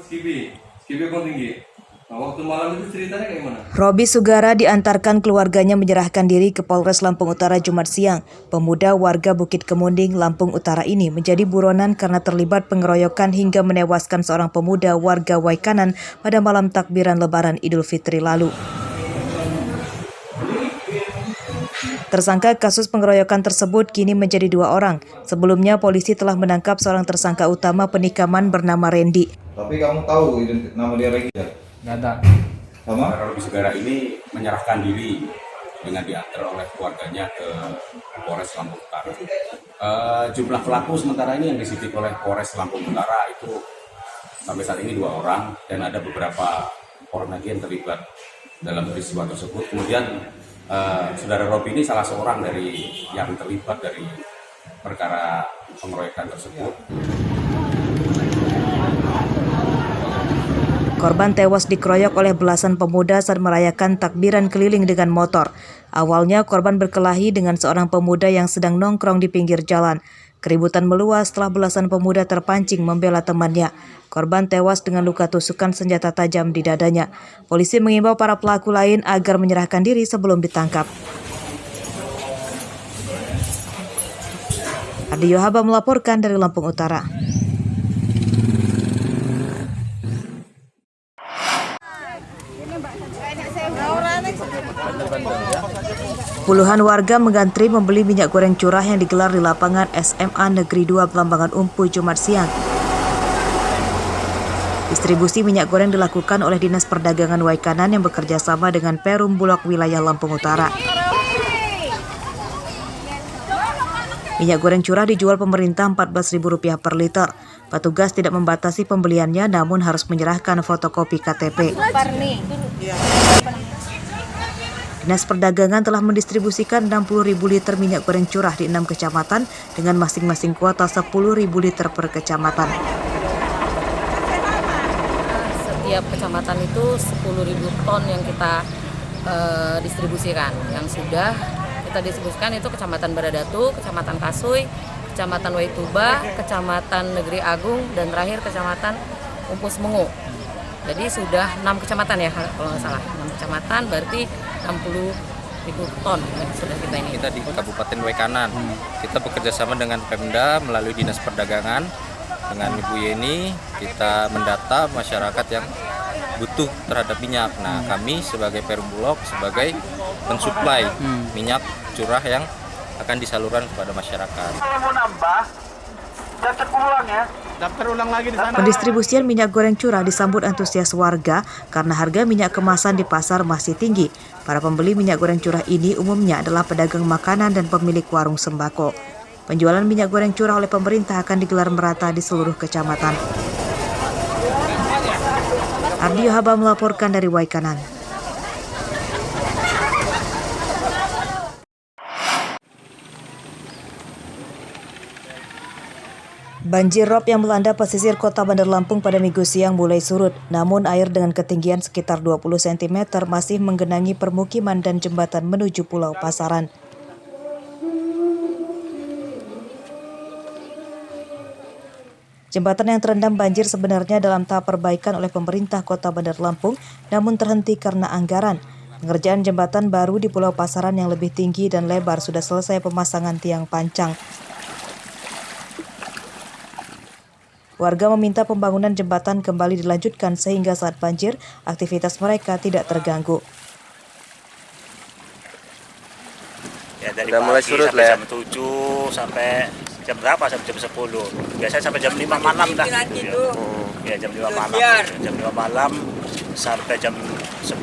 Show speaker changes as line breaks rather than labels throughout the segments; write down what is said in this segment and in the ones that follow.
Skibi pun tinggi. Nah, waktu malam itu ceritanya kayak gimana?
Robi Sugara diantarkan keluarganya menyerahkan diri ke Polres Lampung Utara Jumat siang. Pemuda warga Bukit Kemunding, Lampung Utara ini menjadi buronan karena terlibat pengeroyokan hingga menewaskan seorang pemuda warga Waikanan pada malam takbiran Lebaran Idul Fitri lalu. Tersangka kasus pengeroyokan tersebut kini menjadi 2 orang. Sebelumnya polisi telah menangkap seorang tersangka utama penikaman bernama Randy.
Tapi kamu tahu nama dia Regi ya?
Nggak ada.
Sama?
Robi Sugara ini menyerahkan diri dengan diantar oleh keluarganya ke Polres Lampung Utara. Jumlah pelaku sementara ini yang disidik oleh Polres Lampung Utara itu sampai saat ini 2 orang dan ada beberapa orang lagi yang terlibat dalam peristiwa tersebut. Kemudian saudara Robi ini salah seorang dari yang terlibat dari perkara pengeroyokan tersebut.
Korban tewas dikeroyok oleh belasan pemuda saat merayakan takbiran keliling dengan motor. Awalnya korban berkelahi dengan seorang pemuda yang sedang nongkrong di pinggir jalan. Keributan meluas setelah belasan pemuda terpancing membela temannya. Korban tewas dengan luka tusukan senjata tajam di dadanya. Polisi mengimbau para pelaku lain agar menyerahkan diri sebelum ditangkap. Ardi Yohaba melaporkan dari Lampung Utara. Puluhan warga mengantri membeli minyak goreng curah yang digelar di lapangan SMA Negeri 2 Belambangan Umpu Jumat siang. Distribusi minyak goreng dilakukan oleh Dinas Perdagangan Waikanan yang bekerja sama dengan Perum Bulog wilayah Lampung Utara. Minyak goreng curah dijual pemerintah Rp14.000 per liter. Petugas tidak membatasi pembeliannya namun harus menyerahkan fotokopi KTP. Dinas Perdagangan telah mendistribusikan 60.000 liter minyak goreng curah di 6 kecamatan dengan masing-masing kuota 10.000 liter per kecamatan.
Setiap kecamatan itu 10.000 ton yang kita distribusikan. Yang sudah kita distribusikan itu Kecamatan Baradatu, Kecamatan Kasui, Kecamatan Waituba, Kecamatan Negeri Agung, dan terakhir Kecamatan Umpus Mengu. Jadi sudah 6 kecamatan ya kalau nggak salah. 6 kecamatan berarti 60.000 ton yang sudah kita ini.
Kita di Kabupaten Waikanan. Kita bekerja sama dengan Pemda melalui Dinas Perdagangan dengan Ibu Yeni. Kita mendata masyarakat yang butuh terhadap minyak. Nah, kami sebagai Perum Bulog sebagai pensuplai minyak curah yang akan disalurkan kepada masyarakat.
Daftar ulang lagi di sana.
Pendistribusian minyak goreng curah disambut antusias warga karena harga minyak kemasan di pasar masih tinggi. Para pembeli minyak goreng curah ini umumnya adalah pedagang makanan dan pemilik warung sembako. Penjualan minyak goreng curah oleh pemerintah akan digelar merata di seluruh kecamatan. Ardi Yohaba melaporkan dari Waikanan. Banjir rob yang melanda pesisir kota Bandar Lampung pada Minggu siang mulai surut. Namun air dengan ketinggian sekitar 20 cm masih menggenangi permukiman dan jembatan menuju Pulau Pasaran. Jembatan yang terendam banjir sebenarnya dalam tahap perbaikan oleh pemerintah kota Bandar Lampung, namun terhenti karena anggaran. Pengerjaan jembatan baru di Pulau Pasaran yang lebih tinggi dan lebar sudah selesai pemasangan tiang pancang. Warga meminta pembangunan jembatan kembali dilanjutkan sehingga saat banjir, aktivitas mereka tidak terganggu.
Ya dari pagi sampai jam 7 sampai jam berapa? Sampai jam 10. Biasanya sampai jam 5 malam dah. Ya jam 5 malam. Jam 5 malam sampai jam 10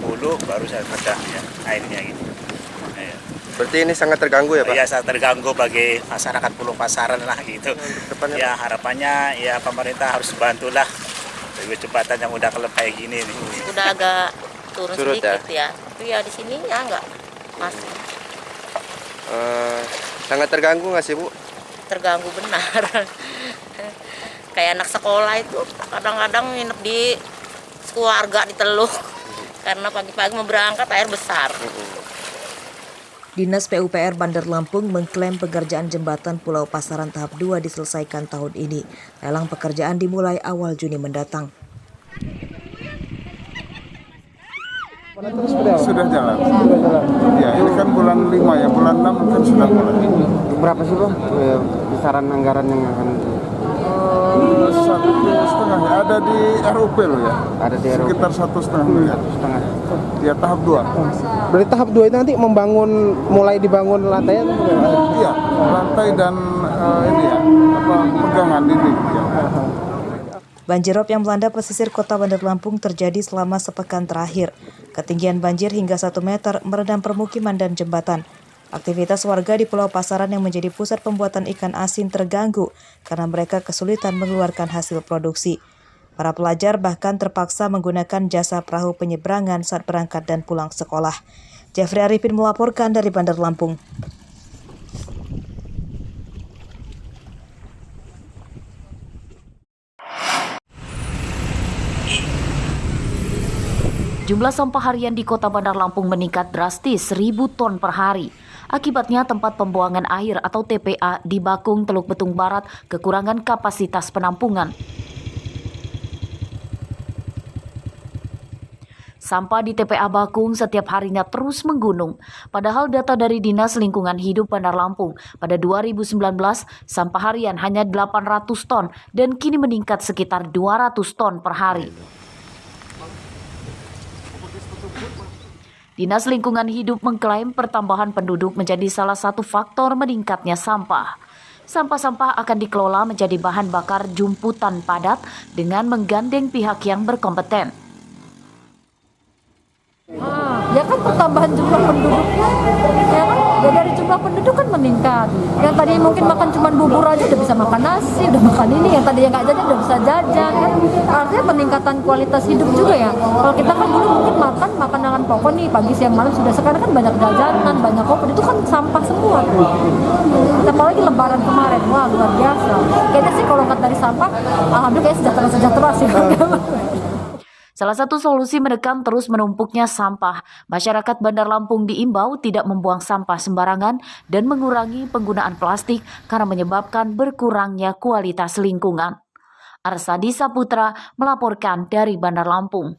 baru saya reda ya, airnya gitu.
Berarti ini sangat terganggu ya Pak?
Ya sangat terganggu bagi masyarakat Pulau Pasaran lah gitu. Ya harapannya ya pemerintah harus bantulah dari jembatan yang udah kelep kayak gini nih.
Udah agak turun
Surut
sedikit ya. Tapi ya di sininya enggak masih
Sangat terganggu nggak sih Bu?
terganggu benar. Kayak anak sekolah itu kadang-kadang nginep di keluarga di Teluk karena pagi-pagi mau berangkat air besar.
Dinas PUPR Bandar Lampung mengklaim pengerjaan jembatan Pulau Pasaran tahap 2 diselesaikan tahun ini. Lelang pekerjaan dimulai awal Juni mendatang.
Sudah jalan. Ya, ini kan bulan 5 ya, bulan 6 kan sudah mulai.
Berapa sih Bang besaran anggaran yang akan
1,5 ya, ada di RUP loh ya.
ada di RUP?
Sekitar 1,5 miliar. Ya, tahap 2.
Berarti tahap 2 itu nanti mulai dibangun lantainya atau bagaimana?
Iya, lantai dan ini ya, pegangan dinding. Ya.
Banjirop yang melanda pesisir kota Bandar Lampung terjadi selama sepekan terakhir. Ketinggian banjir hingga 1 meter merendam permukiman dan jembatan. Aktivitas warga di Pulau Pasaran yang menjadi pusat pembuatan ikan asin terganggu karena mereka kesulitan mengeluarkan hasil produksi. Para pelajar bahkan terpaksa menggunakan jasa perahu penyeberangan saat berangkat dan pulang sekolah. Jeffrey Arifin melaporkan dari Bandar Lampung.
Jumlah sampah harian di Kota Bandar Lampung meningkat drastis 1.000 ton per hari. Akibatnya tempat pembuangan air atau TPA di Bakung, Teluk Betung Barat kekurangan kapasitas penampungan. Sampah di TPA Bakung setiap harinya terus menggunung. Padahal data dari Dinas Lingkungan Hidup Bandar Lampung pada 2019 sampah harian hanya 800 ton dan kini meningkat sekitar 200 ton per hari. Dinas Lingkungan Hidup mengklaim pertambahan penduduk menjadi salah satu faktor meningkatnya sampah. Sampah-sampah akan dikelola menjadi bahan bakar jumputan padat dengan menggandeng pihak yang berkompeten.
Ya kan pertambahan jumlah penduduknya, ya kan? Ya dari jumlah penduduk kan meningkat. Yang tadi mungkin makan cuma bubur aja udah bisa makan nasi, udah makan ini. Yang tadi yang nggak jajan udah bisa jajan. Kan? Artinya peningkatan kualitas hidup juga ya. Kalau kita kan dulu mungkin makan makanan pokok nih pagi siang malam sudah, sekarang kan banyak jajanan, banyak kopi, itu kan sampah semua. Apalagi Lebaran kemarin, wah luar biasa. Kayaknya sih kalau nggak dari sampah, alhamdulillah sejahtera sih.
Salah satu solusi menekan terus menumpuknya sampah, masyarakat Bandar Lampung diimbau tidak membuang sampah sembarangan dan mengurangi penggunaan plastik karena menyebabkan berkurangnya kualitas lingkungan. Arsadi Saputra melaporkan dari Bandar Lampung.